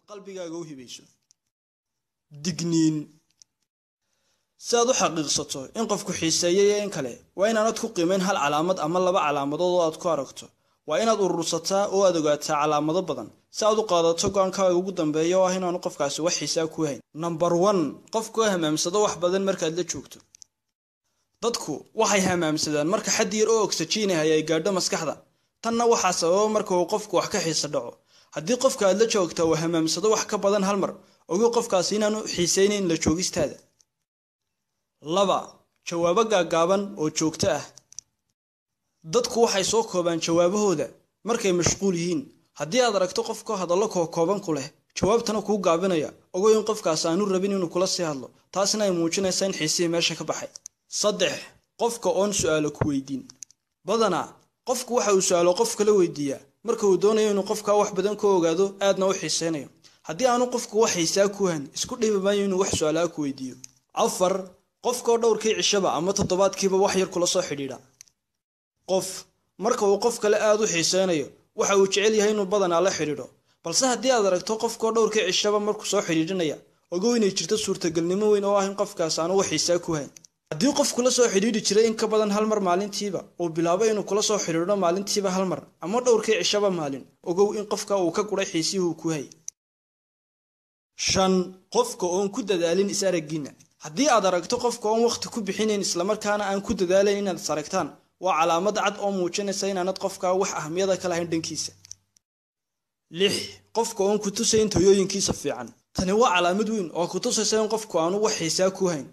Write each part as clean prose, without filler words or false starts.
qalbigaaga u hibayso. Digniin saad u xaqiiqsato in qofku xiiseeyay in kale waa inaanad ku qiimeyn hal calaamad ama laba calaamadood oo aad ku aragto. waa inaad urursataa oo aad ogaataa calaamado badan si aad u qaadato go'aankaaga ugu dambeeya oo ah inaanu qofkaasi wax xiisaa ku hayn. Number 1 qofku hamaamsado wax badan markaad la joogto. dadku waxay hamaamsadaan marka xad yar oo oxygen ay gaadho maskaxda. tanna waxa sababa marka uu qofku wax ka xiiso dhaco. haddii qofka aad la joogto uu hamaamsado wax ka badan hal mar, ogow qofkaasi inaanu xiiseynayn la joogistaada. 2 jawaabo gaagaaban oo joogto ah. dadku waxay soo koobaan jawaabahooda markay mashquul yihiin. haddii aad aragto qofka hadallo kooban ku leh jawaabtana kuu gaabinaya, ogow in qofkaas aanu rabin inuu kula sii hadlo, taasina ay muujinaysaa in xiisihii meesha ka baxay. 3 qofka oon su'aalo ku weydiin. badanaa qofku waxa uu su'aalo qof kale weydiiyaa marka uu doonayo inuu qofka wax badan ka ogaado aadna u xiiseynayo. haddii aanu qofku wax xiisaa ku hayn, isku dhibi maayo inuu wax su'aalaha ku weydiiyo. 4 qofka dhowrkii cishaba ama toddobaadkiiba wax yar kula soo xidhiidha. qof marka uu qof kale aad u xiiseynayo waxa uu jecel yahay inuu badanaa la xidhiidho, balse haddii aad aragto qofka dhowrkii cishaba markuu soo xidhiidhinaya, ogow inay jirto suurtagalnimo weyn oo ah in qofkaas aanu wax xiisaa ku hayn. haddii qofku la soo xidhiidhi jiray in ka badan hal mar maalintiiba uu bilaabo inuu kula soo xidhiidho maalintiiba hal mar ama dhowrkii cishaba maalin, ogow in qofka uu ka guray xiisihii ku hay. 5 qofka oon ku dadaalin is aragiina. haddii aad aragto qofka oon waqti ku bixinayn isla markaana aan ku dadaalayn inaad saragtaan, waa calaamad cad oo muujinaysa inaanad qofka wax ahmiyada ka lahayn dhankiisa. 6 qofka oon ku tusayn tayooyinkiisa fiican. tani waa calaamad weyn oo ku tusaysa in qofku aanu wax xiisaa ku hayn.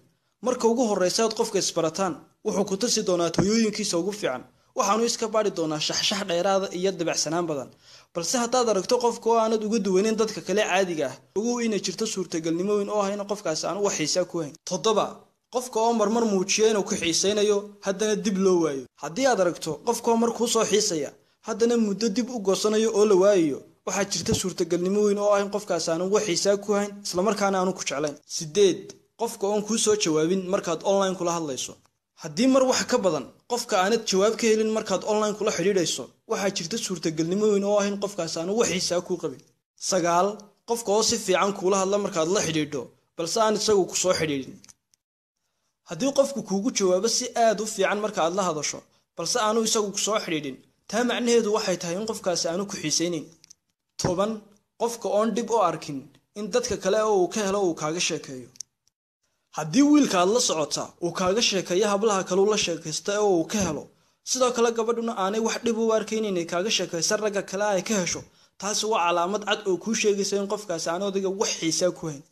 marka ugu horeysa aad qofka isbarataan, wuxuu ku tusi doonaa tayooyinkiisa ugu fiican, waxaanu iska baari doonaa shaxshax dheeraada iyo dabacsanaan badan. balse haddaad aragto qofka oo aanad uga duwanin dadka kale caadiga ah, ogow inay jirto suurtagalnimo weyn oo ah in qofkaas aanu wax xiisaa ku hayn. 7 qofka oo marmar muujiyo inuu ku xiiseynayo haddana dib loo waayo. haddii aad aragto qofka oo markuu soo xiisaya haddana muddo dib u goosanayo oo la waayo, waxaa jirta suurtagalnimo weyn oo ah in qofkaas aanu wax xiisaa ku hayn isla markaana aanu ku jeclayn. 8 qofka oon ku soo jawaabin markaad online kula hadlayso. haddii mar wax ka badan qofka aanad jawaab ka helin markaad online kula xidhiidhayso, waxaa jirta suurtagalnimo weyn oo ah in qofkaas aanu wax xiisaa ku qabin. 9 qofka oo si fiican kula hadla markaad la xidhiidho balse aan isagu ku soo xidhiidhin. haddii qofku kuugu jawaabo si aad u fiican marka aad la hadasho balse aanu isagu ku soo xidhiidhin, taa macnaheedu waxay tahay in qofkaasi aanu ku xiiseynayn. 10 qofka oon dib u arkin in dadka kale oo uu ka helo uu kaaga sheekeeyo. haddii wiilka aad la socota uu kaaga sheekeeyo hablaha kale uu la sheekaysta oo uu ka helo, sidoo kale gabadhuna aanay wax dhib u arkayn inay kaaga sheekaysan ragga kale ay ka hesho, taasi waa calaamad cad oo kuu sheegaysa in qofkaasi aanu adiga wax xiisaa ku hayn.